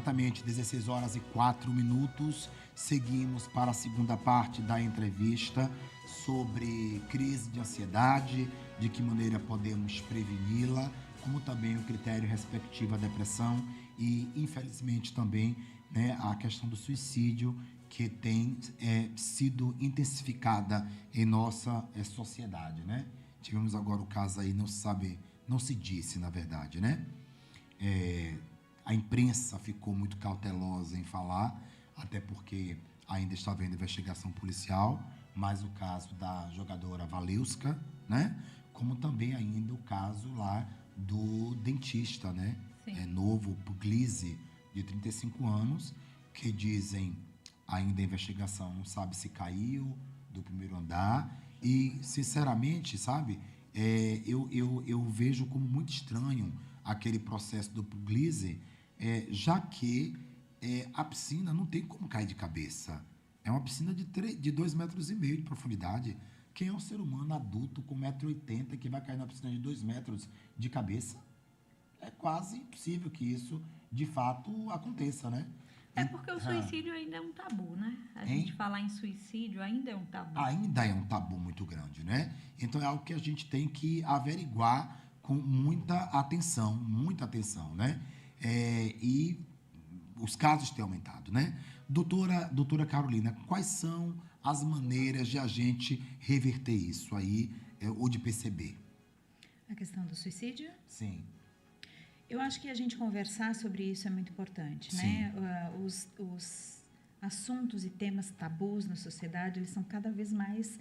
exatamente 16 horas e 4 minutos. Seguimos para a segunda parte da entrevista sobre crise de ansiedade, de que maneira podemos preveni-la, como também o critério respectivo à depressão e, infelizmente, também, né, a questão do suicídio, que tem sido intensificada em nossa sociedade, né? Tivemos agora o caso aí, não se disse, na verdade, né? A imprensa ficou muito cautelosa em falar, até porque ainda está havendo investigação policial, mas o caso da jogadora Valeuska, né? Como também ainda o caso lá do dentista, né? Novo, Puglisi, de 35 anos, que dizem, ainda a investigação não sabe se caiu do primeiro andar. E, sinceramente, sabe, eu vejo como muito estranho aquele processo do Puglisi, já que a piscina não tem como cair de cabeça. É uma piscina de 2,5 metros de profundidade. Quem é um ser humano adulto com 1,80 m que vai cair na piscina de 2 metros de cabeça? É quase impossível que isso, de fato, aconteça, né? É porque o suicídio ainda é um tabu, né? A gente falar em suicídio ainda é um tabu. Ainda é um tabu muito grande, né? Então é algo que a gente tem que averiguar com muita atenção, né? E os casos têm aumentado, né? Doutora Carolina, quais são as maneiras de a gente reverter isso aí, ou de perceber? A questão do suicídio? Sim. Eu acho que a gente conversar sobre isso é muito importante, né? Os assuntos e temas tabus na sociedade, eles são cada vez mais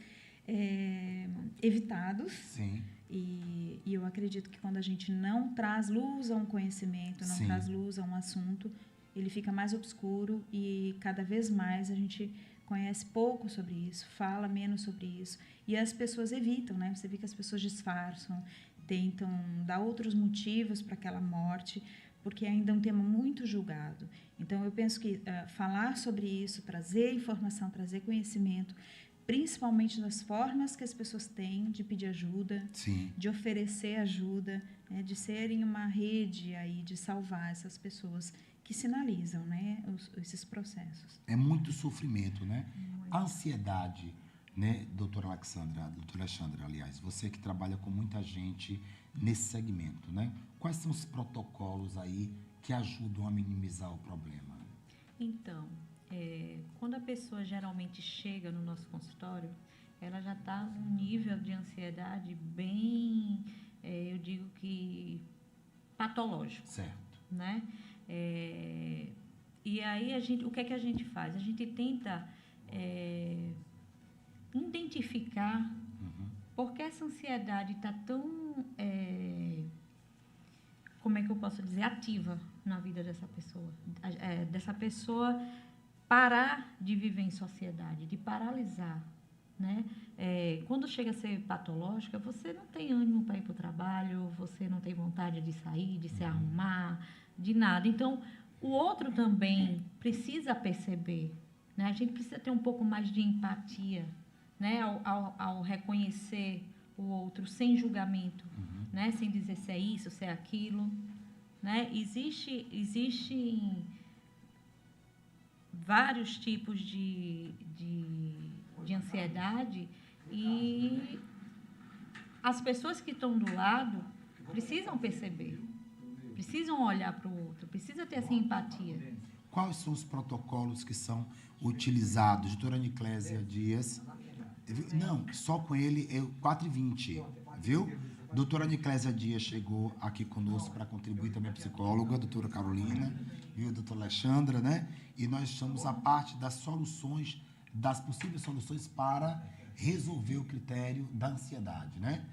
evitados. Sim. E eu acredito que quando a gente não traz luz a um conhecimento, não traz luz a um assunto, ele fica mais obscuro e cada vez mais a gente conhece pouco sobre isso, fala menos sobre isso e as pessoas evitam, né? Você vê que as pessoas disfarçam, tentam dar outros motivos para aquela morte, porque ainda é um tema muito julgado. Então, eu penso que falar sobre isso, trazer informação, trazer conhecimento, principalmente das formas que as pessoas têm de pedir ajuda, de oferecer ajuda, né, de serem uma rede aí de salvar essas pessoas que sinalizam, né, esses processos. É muito sofrimento, né? A ansiedade, né, doutora Alexandra, aliás, você que trabalha com muita gente nesse segmento, né? Quais são os protocolos aí que ajudam a minimizar o problema? Então, quando a pessoa geralmente chega no nosso consultório, ela já está num nível de ansiedade bem, eu digo que patológico. Certo. Né? E aí, o que é que a gente faz? A gente tenta identificar por que essa ansiedade está tão, como é que eu posso dizer, ativa na vida dessa pessoa. Dessa pessoa parar de viver em sociedade, de paralisar. Né? Quando chega a ser patológica, você não tem ânimo para ir para o trabalho, você não tem vontade de sair, de se arrumar, de nada. Então, o outro também precisa perceber, né? A gente precisa ter um pouco mais de empatia, né? Ao reconhecer o outro sem julgamento, né? Sem dizer se é isso, se é aquilo. Né? Existem vários tipos de ansiedade e as pessoas que estão do lado precisam perceber, precisam olhar para o outro, precisa ter essa empatia. Quais são os protocolos que são utilizados? Doutora Niclésia Dias. Não, só com ele é 4h20, viu? Doutora Niclésia Dias chegou aqui conosco para contribuir também, a psicóloga, doutora Carolina, viu, doutora Alexandra, né? E nós estamos a parte das soluções, das possíveis soluções para resolver o critério da ansiedade, né?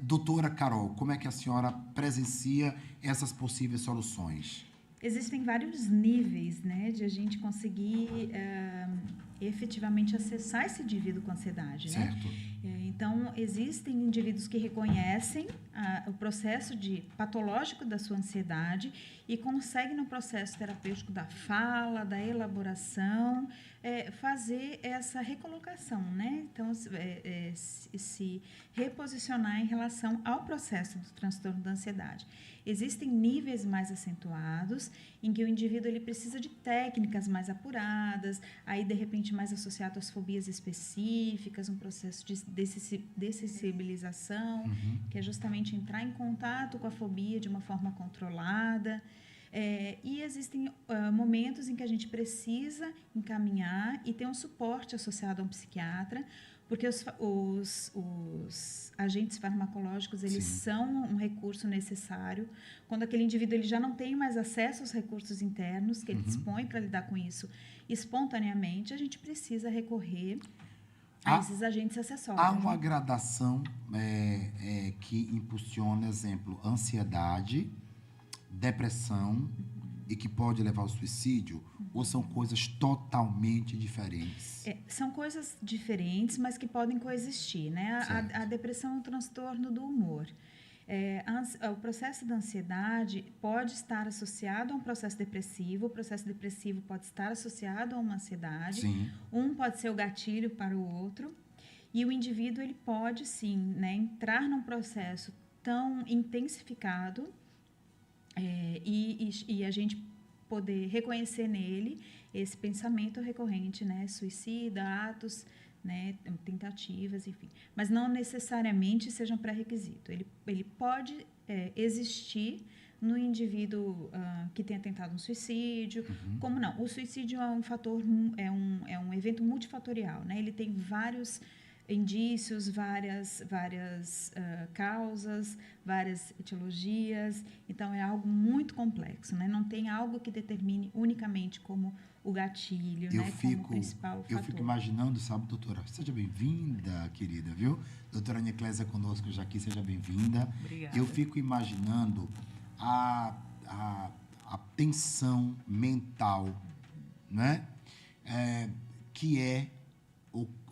Doutora Carol, como é que a senhora presencia essas possíveis soluções? Existem vários níveis, né, de a gente conseguir efetivamente acessar esse indivíduo com ansiedade, né? Certo. Então, existem indivíduos que reconhecem o processo patológico da sua ansiedade e consegue, no processo terapêutico da fala, da elaboração, fazer essa recolocação, né? Então, se reposicionar em relação ao processo do transtorno da ansiedade. Existem níveis mais acentuados em que o indivíduo ele precisa de técnicas mais apuradas, aí de repente mais associado às fobias específicas, um processo de dessensibilização, que é justamente entrar em contato com a fobia de uma forma controlada. E existem momentos em que a gente precisa encaminhar e ter um suporte associado a um psiquiatra, porque os agentes farmacológicos, eles são um recurso necessário. Quando aquele indivíduo ele já não tem mais acesso aos recursos internos que ele dispõe para lidar com isso espontaneamente, a gente precisa recorrer a esses agentes acessórios. Há uma gradação que impulsiona, exemplo, ansiedade, depressão e que pode levar ao suicídio, ou são coisas totalmente diferentes? São coisas diferentes, mas que podem coexistir, né? A depressão é um transtorno do humor. O processo da ansiedade pode estar associado a um processo depressivo, o processo depressivo pode estar associado a uma ansiedade, um pode ser o gatilho para o outro, e o indivíduo ele pode, sim, né, entrar num processo tão intensificado e a gente poder reconhecer nele esse pensamento recorrente, né, suicida, atos, né, tentativas, enfim. Mas não necessariamente seja um pré-requisito. Ele pode existir no indivíduo que tenha tentado um suicídio, como não. O suicídio é um fator, é um evento multifatorial, né? Ele tem vários indícios, várias causas, várias etiologias. Então, é algo muito complexo, né? Não tem algo que determine unicamente como o gatilho, como o principal fator. Eu fico imaginando, sabe, doutora? Seja bem-vinda, querida, viu? Doutora Niclésia conosco já aqui, seja bem-vinda. Obrigada. Eu fico imaginando a tensão mental, né? Que é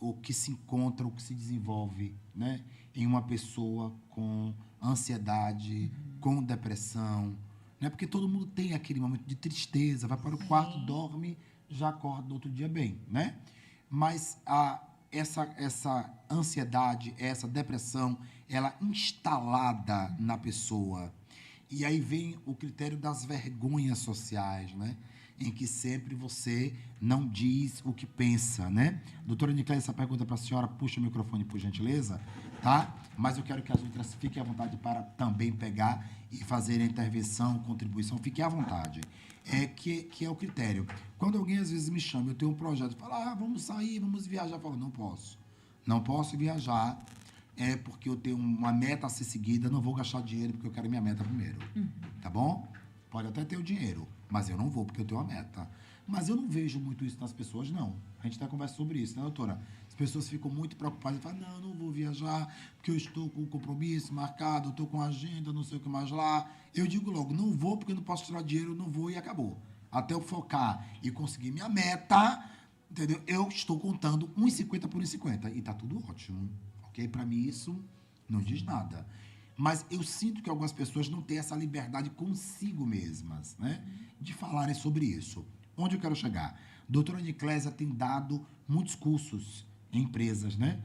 o que se encontra, o que se desenvolve, né, em uma pessoa com ansiedade, com depressão, né? Porque todo mundo tem aquele momento de tristeza, vai para o quarto, dorme, já acorda no outro dia bem, né? Mas essa ansiedade, essa depressão, ela instalada na pessoa. E aí vem o critério das vergonhas sociais, né? Em que sempre você não diz o que pensa, né? Doutora Niclésia, essa pergunta para a senhora, puxa o microfone, por gentileza, tá? Mas eu quero que as outras fiquem à vontade para também pegar e fazer a intervenção, contribuição, fiquem à vontade. Que é o critério. Quando alguém às vezes me chama, eu tenho um projeto, fala, vamos sair, vamos viajar, eu falo, não posso viajar, porque eu tenho uma meta a ser seguida, não vou gastar dinheiro porque eu quero minha meta primeiro, tá bom? Pode até ter o dinheiro, mas eu não vou porque eu tenho uma meta. Mas eu não vejo muito isso nas pessoas, não. A gente até conversa sobre isso, né, doutora? As pessoas ficam muito preocupadas e falam, não vou viajar porque eu estou com um compromisso marcado, estou com agenda, não sei o que mais lá. Eu digo logo, não vou porque eu não posso tirar dinheiro, não vou e acabou. Até eu focar e conseguir minha meta, entendeu? Eu estou contando 1,50 por 1,50 e está tudo ótimo, ok? Para mim isso não diz nada. Mas eu sinto que algumas pessoas não têm essa liberdade consigo mesmas, né? De falarem sobre isso. Onde eu quero chegar? Doutora Niclésia tem dado muitos cursos em empresas, né?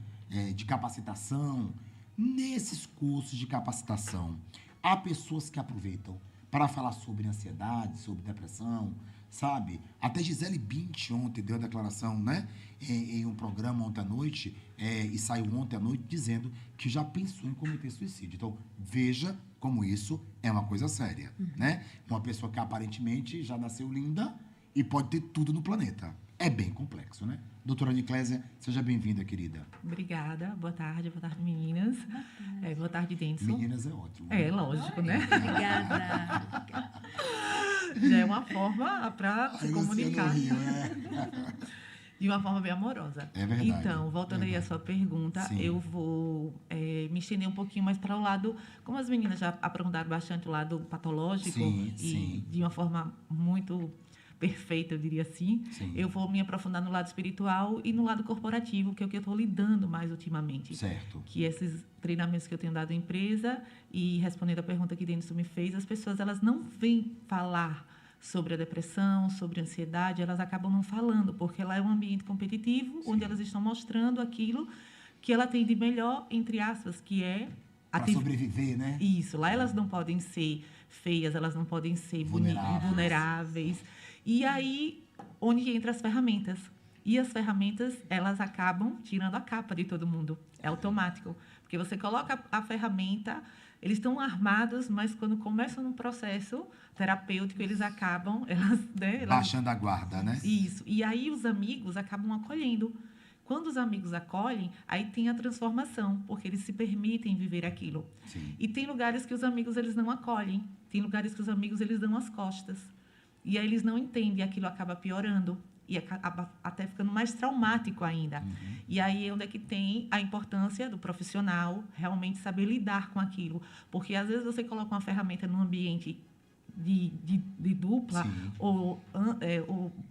De capacitação. Nesses cursos de capacitação, há pessoas que aproveitam para falar sobre ansiedade, sobre depressão, sabe? Até Gisele Bündchen ontem deu a declaração, né? Em um programa ontem à noite, e saiu ontem à noite dizendo que já pensou em cometer suicídio. Então, veja como isso é uma coisa séria, né? Uma pessoa que aparentemente já nasceu linda e pode ter tudo no planeta. É bem complexo, né? Doutora Niclésia, seja bem-vinda, querida. Obrigada. Boa tarde, meninas. Boa tarde, Denison. Meninas é ótimo. Né? Lógico, né? Obrigada. Já é uma forma para se comunicar. Rio, De uma forma bem amorosa. É verdade. Então, voltando aí à sua pergunta, Sim. eu vou me estender um pouquinho mais para o lado, como as meninas já aprofundaram bastante o lado patológico Sim, e sim. de uma forma muito perfeita, eu diria assim. Sim. Eu vou me aprofundar no lado espiritual e no lado corporativo, que é o que eu estou lidando mais ultimamente. Certo. Que esses treinamentos que eu tenho dado à empresa, e respondendo a pergunta que Denison me fez, as pessoas elas não vêm falar sobre a depressão, sobre a ansiedade, elas acabam não falando, porque lá é um ambiente competitivo, onde elas estão mostrando aquilo que ela tem de melhor, entre aspas, que é... Para sobreviver, né? Isso, lá elas não podem ser feias, elas não podem ser vulneráveis. E aí, onde entram as ferramentas. E as ferramentas, elas acabam tirando a capa de todo mundo. É automático. Porque você coloca a ferramenta, eles estão armados, mas quando começam no processo terapêutico, eles acabam... Baixando a guarda, né? Isso. E aí os amigos acabam acolhendo. Quando os amigos acolhem, aí tem a transformação, porque eles se permitem viver aquilo. Sim. E tem lugares que os amigos eles não acolhem, tem lugares que os amigos eles dão as costas. E aí eles não entendem, e aquilo acaba piorando e acaba até ficando mais traumático ainda. E aí é onde é que tem a importância do profissional realmente saber lidar com aquilo, porque às vezes você coloca uma ferramenta num ambiente de dupla ou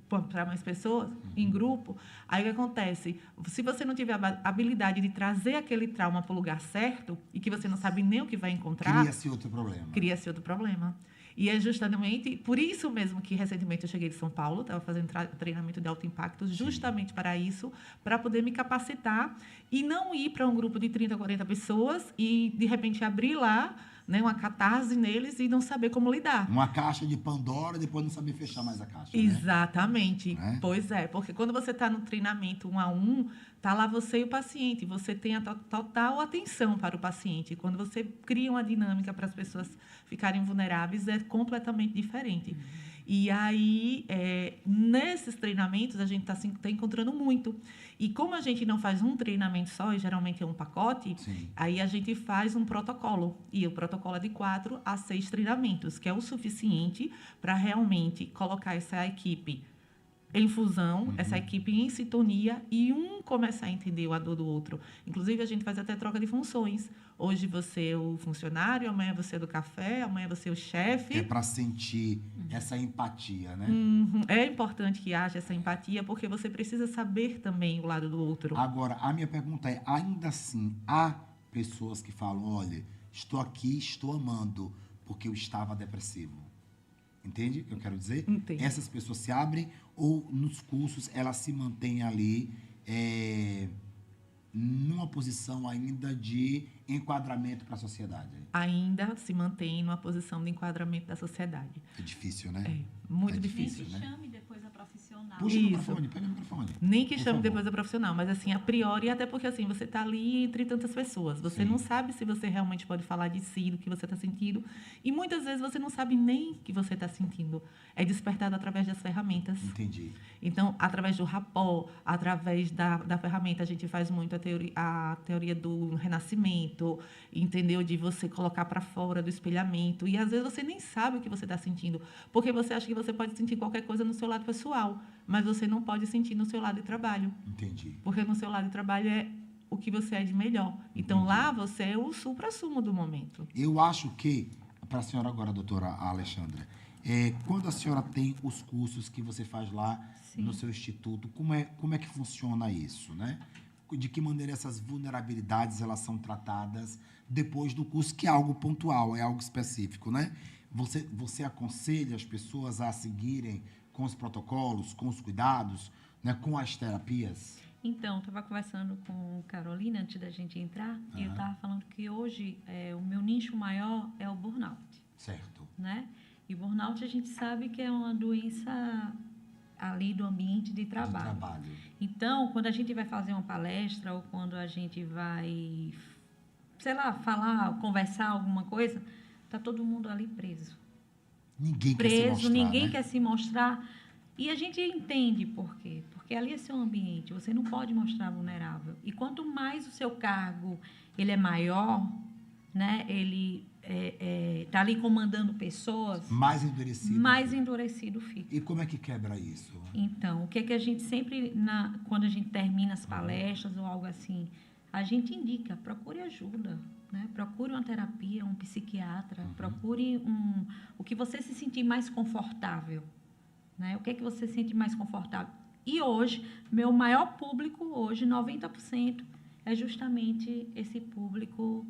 para mais pessoas, em grupo, aí o que acontece? Se você não tiver a habilidade de trazer aquele trauma para o lugar certo e que você não sabe nem o que vai encontrar... Cria-se outro problema. Cria-se outro problema. E é justamente por isso mesmo que recentemente eu cheguei de São Paulo, estava fazendo treinamento de alto impacto, justamente para isso, para poder me capacitar e não ir para um grupo de 30, 40 pessoas e, de repente, abrir lá, né, uma catarse neles e não saber como lidar. Uma caixa de Pandora e depois não saber fechar mais a caixa. Exatamente. Né? Pois é, porque quando você está no treinamento 1 a 1, está lá você e o paciente, você tem a total atenção para o paciente. Quando você cria uma dinâmica para as pessoas ficarem vulneráveis, é completamente diferente. E aí, nesses treinamentos, a gente está encontrando muito. E como a gente não faz um treinamento só, e geralmente é um pacote, aí a gente faz um protocolo. E o protocolo é de 4 a 6 treinamentos, que é o suficiente para realmente colocar essa equipe em fusão, essa equipe em sintonia e um começar a entender a dor do outro. Inclusive, a gente faz até troca de funções. Hoje você é o funcionário, amanhã você é do café, amanhã você é o chefe. É para sentir essa empatia, né? É importante que haja essa empatia, porque você precisa saber também o lado do outro. Agora, a minha pergunta é, ainda assim, há pessoas que falam, olha, estou aqui, estou amando, porque eu estava depressivo. Entende o que eu quero dizer? Entendi. Essas pessoas se abrem ou nos cursos elas se mantêm ali numa posição ainda de enquadramento para a sociedade? Ainda se mantém numa posição de enquadramento da sociedade. É difícil, né? É muito difícil. Nem que chame depois a profissional. Puxa o microfone, pega o microfone. Nem que chame depois a profissional, mas assim, a priori, até porque assim, você está ali entre tantas pessoas. Você não sabe se você realmente pode falar de si, do que você está sentindo. E muitas vezes você não sabe nem o que você está sentindo. É despertado através das ferramentas. Entendi. Então, através do rapó, através da ferramenta, a gente faz muito a teoria do renascimento, entendeu? De você colocar para fora do espelhamento. E às vezes você nem sabe o que você está sentindo, porque você acha que você pode sentir qualquer coisa no seu lado pessoal, mas você não pode sentir no seu lado de trabalho. Entendi. Porque no seu lado de trabalho é o que você é de melhor. Então, lá você é o supra-sumo do momento. Eu acho que, para a senhora agora, doutora Alexandra, quando a senhora tem os cursos que você faz lá no seu instituto, como é que funciona isso, né? De que maneira essas vulnerabilidades elas são tratadas depois do curso, que é algo pontual, é algo específico, né? Você aconselha as pessoas a seguirem com os protocolos, com os cuidados, né, com as terapias? Então, estava conversando com Carolina antes da gente entrar e eu estava falando que hoje o meu nicho maior é o burnout. Certo. Né? E o burnout a gente sabe que é uma doença ali do ambiente de trabalho. Então, quando a gente vai fazer uma palestra ou quando a gente vai, sei lá, falar, conversar alguma coisa, está todo mundo ali preso. Ninguém quer se mostrar, ninguém né? quer se mostrar. E a gente entende por quê. Porque ali é seu ambiente, você não pode mostrar vulnerável. E quanto mais o seu cargo ele é maior, né, ele está ali comandando pessoas, mais endurecido fica. E como é que quebra isso? Então, o que é que a gente sempre, quando a gente termina as palestras ou algo assim, a gente indica, procure ajuda, né? Procure uma terapia, um psiquiatra, procure o que você se sentir mais confortável, né? O que é que você sente mais confortável? E hoje, meu maior público hoje, 90%, é justamente esse público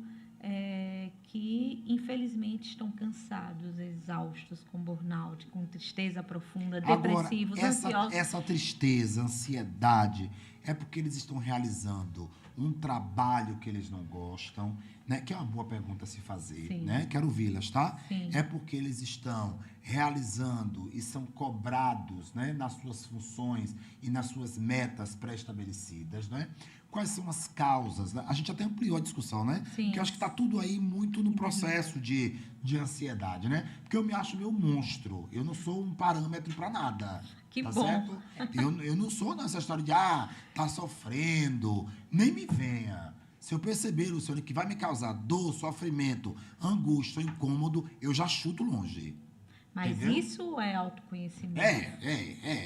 que, infelizmente, estão cansados, exaustos, com burnout, com tristeza profunda, depressivos, ansiosos. Essa tristeza, ansiedade, é porque eles estão realizando um trabalho que eles não gostam, né? Que é uma boa pergunta a se fazer, Sim. né? Quero ouvi-las, tá? Sim. É porque eles estão realizando e são cobrados, né? Nas suas funções e nas suas metas pré-estabelecidas, né? Quais são as causas? Né? A gente até ampliou a discussão, né? Sim. Porque eu acho que está tudo aí muito no processo de ansiedade, né? Porque eu me acho meu monstro. Eu não sou um parâmetro para nada. Que tá bom. Certo? Eu não sou nessa história de, tá sofrendo. Nem me venha. Se eu perceber, Luciano, que vai me causar dor, sofrimento, angústia, incômodo, eu já chuto longe. Mas entendeu? Isso é autoconhecimento.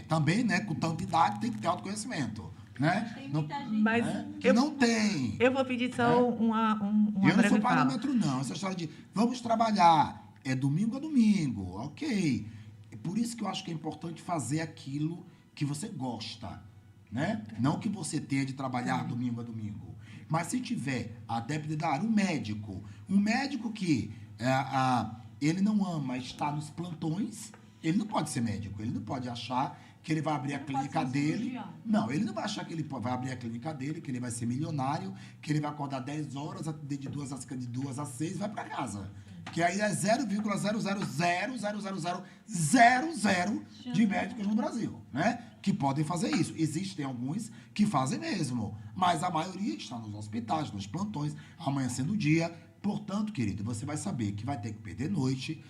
Também, né? Com tanta idade tem que ter autoconhecimento. Né? Tem muita gente. Mas Que não tem. eu vou pedir só uma Eu não breve sou fala. parâmetro, não. Essa história de vamos trabalhar, é domingo a domingo, ok. É por isso que eu acho que é importante fazer aquilo que você gosta, né? Não que você tenha de trabalhar domingo a domingo. Mas se tiver a débito da área, um médico que ele não ama estar nos plantões, ele não pode ser médico, ele não pode achar que ele vai abrir a clínica dele. Não, ele não vai achar que ele vai abrir a clínica dele, que ele vai ser milionário, que ele vai acordar 10 horas, atender de 2 às 6 e vai para casa. Que aí é 0,0000000 de médicos no Brasil, né? Que podem fazer isso. Existem alguns que fazem mesmo, mas a maioria está nos hospitais, nos plantões, amanhecendo o dia. Portanto, querido, você vai saber que vai ter que perder noite,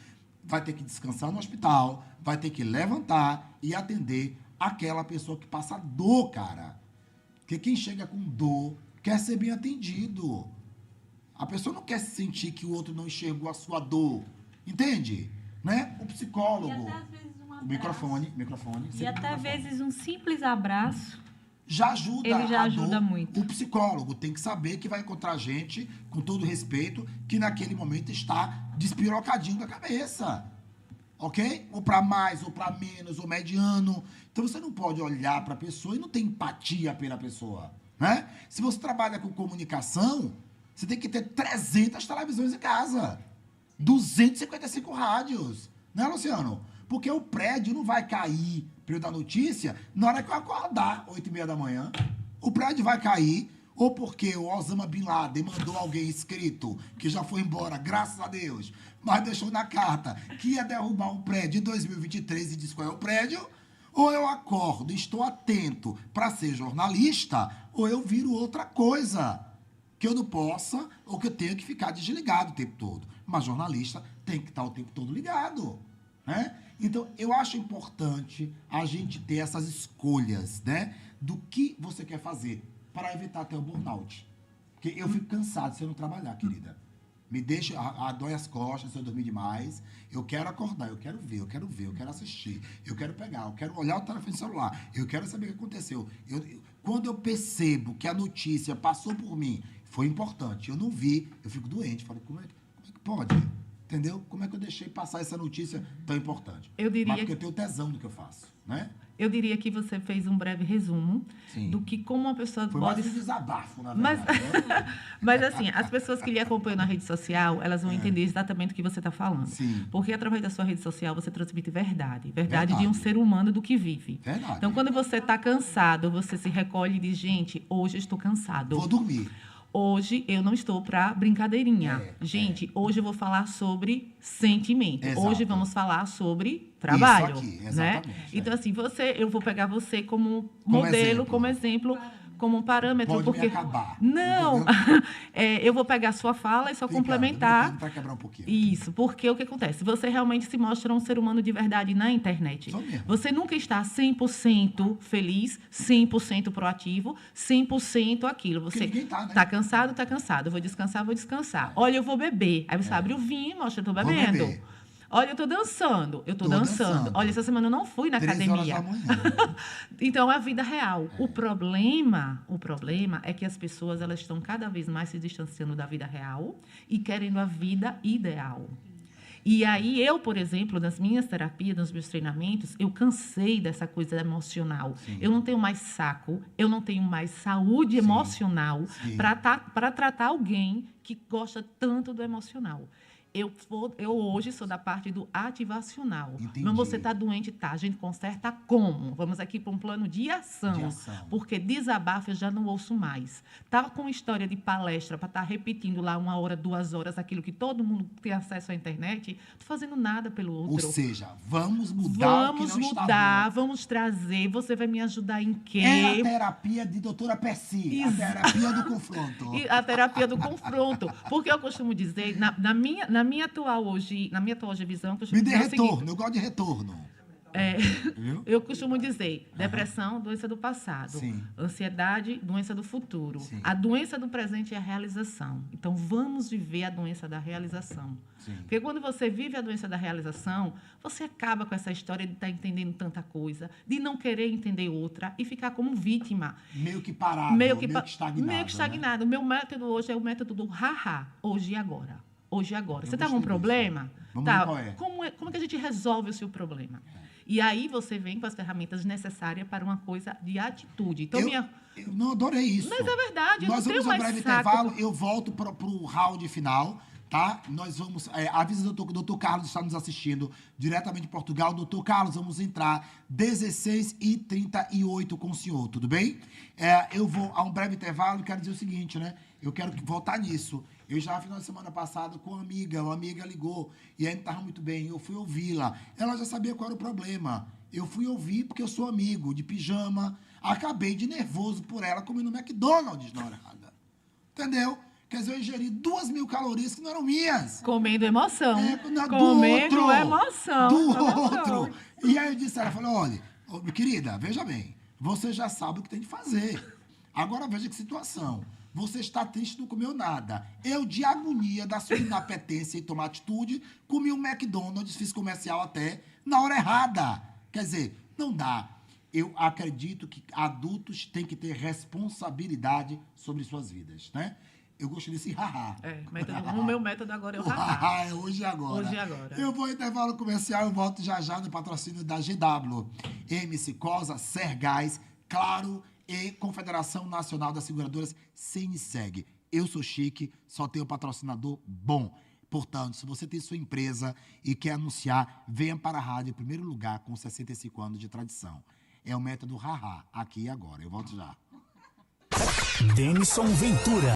vai ter que descansar no hospital, vai ter que levantar e atender aquela pessoa que passa dor, cara. Porque quem chega com dor quer ser bem atendido. A pessoa não quer sentir que o outro não enxergou a sua dor. Entende? Né? O psicólogo. E até às vezes um abraço. O microfone. E até às vezes um simples abraço. Já ajuda. Ele já ajuda muito. O psicólogo tem que saber que vai encontrar gente, com todo respeito, que naquele momento está despirocadinho da cabeça. Ok? Ou para mais, ou para menos, ou mediano. Então você não pode olhar para a pessoa e não ter empatia pela pessoa. Né? Se você trabalha com comunicação, você tem que ter 300 televisões em casa. 255 rádios. Né, Luciano? Porque o prédio não vai cair, para eu dar notícia, na hora que eu acordar, 8h30 da manhã. O prédio vai cair, ou porque o Osama Bin Laden mandou alguém escrito, que já foi embora, graças a Deus, mas deixou na carta que ia derrubar um prédio em 2023 e disse qual é o prédio, ou eu acordo e estou atento para ser jornalista, ou eu viro outra coisa, que eu não possa, ou que eu tenho que ficar desligado o tempo todo. Mas jornalista tem que estar o tempo todo ligado, né? Então, eu acho importante a gente ter essas escolhas, né? Do que você quer fazer para evitar até o burnout. Porque eu fico cansado se eu não trabalhar, querida. Me deixa, dói as costas se eu dormir demais. Eu quero acordar, eu quero ver, eu quero assistir. Eu quero pegar, eu quero olhar o telefone celular. Eu quero saber o que aconteceu. Quando eu percebo que a notícia passou por mim, foi importante, eu não vi, eu fico doente. Falei, como é que pode? Entendeu? Como é que eu deixei passar essa notícia tão importante? Eu diria... Mas porque eu tenho tesão no que eu faço, né? Eu diria que você fez um breve resumo Sim. do que como uma pessoa Foi pode... mais um desabafo, na verdade. Mas assim, as pessoas que lhe acompanham na rede social, elas vão entender exatamente o que você está falando. Sim. Porque através da sua rede social você transmite verdade de um ser humano do que vive. Verdade. Então, quando você está cansado, você se recolhe e diz, gente, hoje eu estou cansado. Vou dormir. Hoje eu não estou para brincadeirinha. Gente, hoje eu vou falar sobre sentimento. Exato. Hoje vamos falar sobre trabalho. Isso aqui, né? exatamente. Então, assim, eu vou pegar você como modelo, como exemplo, como um parâmetro. Pode porque me acabar. não, eu vou pegar a sua fala e só complementar. Para quebrar um pouquinho. Isso, porque o que acontece? Você realmente se mostra um ser humano de verdade na internet. Sou mesmo. Você nunca está 100% feliz, 100% proativo, 100% aquilo. Você Porque ninguém tá, né? está cansado, está cansado. Vou descansar. Olha, eu vou beber. Aí você abre o vinho e mostra, eu estou Vou bebendo. beber. Olha, eu estou dançando. Tô dançando. Olha, essa semana eu não fui na 3 academia. horas da manhã. Então, é a vida real. O problema é que as pessoas elas estão cada vez mais se distanciando da vida real e querendo a vida ideal. E aí eu, por exemplo, nas minhas terapias, nos meus treinamentos, eu cansei dessa coisa emocional. Sim. Eu não tenho mais saco, eu não tenho mais saúde emocional para tratar alguém que gosta tanto do emocional. Eu hoje sou da parte do ativacional. Entendi. Mas você está doente, tá? A gente conserta como? Vamos aqui para um plano de ação. Porque desabafo eu já não ouço mais. Estava com história de palestra para estar repetindo lá 1 hora, 2 horas, aquilo que todo mundo tem acesso à internet. Não estou fazendo nada pelo outro. Ou seja, vamos mudar o que não está bom. Vamos trazer. Você vai me ajudar em quê? É a terapia de doutora Percy. A terapia do confronto. E a terapia do confronto. Porque eu costumo dizer, na minha atual visão, eu costumo Me dê dizer retorno, o seguinte, eu gosto de retorno. eu costumo dizer, depressão, doença do passado. Sim. Ansiedade, doença do futuro. Sim. A doença do presente é a realização. Então, vamos viver a doença da realização. Sim. Porque quando você vive a doença da realização, você acaba com essa história de estar entendendo tanta coisa, de não querer entender outra e ficar como vítima. Meio que parado, meio que estagnado. Meio que estagnado. O meu método hoje é o método do ha-ha, hoje e agora. Hoje e agora. Você está com um problema? Vamos ver qual é. Como que a gente resolve o seu problema? E aí você vem com as ferramentas necessárias para uma coisa de atitude. Então, eu não adorei isso. Mas é verdade. Nós vamos a um breve intervalo. Eu volto para o round final, tá? Nós vamos... avisa o doutor Carlos, está nos assistindo diretamente de Portugal. Doutor Carlos, vamos entrar 16h38 com o senhor, tudo bem? Eu vou a um breve intervalo e quero dizer o seguinte, né? Eu quero voltar nisso. Eu já final de semana passada com uma amiga ligou e a gente estava muito bem. Eu fui ouvi-la. Ela já sabia qual era o problema. Eu fui ouvir porque eu sou amigo, de pijama. Acabei de nervoso por ela comendo McDonald's na hora errada. Entendeu? Quer dizer, eu ingeri 2.000 calorias que não eram minhas. Comendo emoção. Comendo emoção. Do outro. E aí eu disse a ela, falei, olha, querida, veja bem, você já sabe o que tem de fazer. Agora veja que situação. Você está triste, não comeu nada. Eu, de agonia da sua inapetência em tomar atitude, comi um McDonald's, fiz comercial até, na hora errada. Quer dizer, não dá. Eu acredito que adultos têm que ter responsabilidade sobre suas vidas, né? Eu gosto desse haha. O meu método agora é o haha. Haha é hoje e agora. Hoje e agora. Eu vou ao intervalo comercial e volto já no patrocínio da GW, MC Cosa, Sergás, Claro e Confederação Nacional das Seguradoras, CNSEG. Eu sou chique, só tenho patrocinador bom. Portanto, se você tem sua empresa e quer anunciar, venha para a rádio em primeiro lugar com 65 anos de tradição. É o método haha, aqui e agora. Eu volto já. Denison Ventura.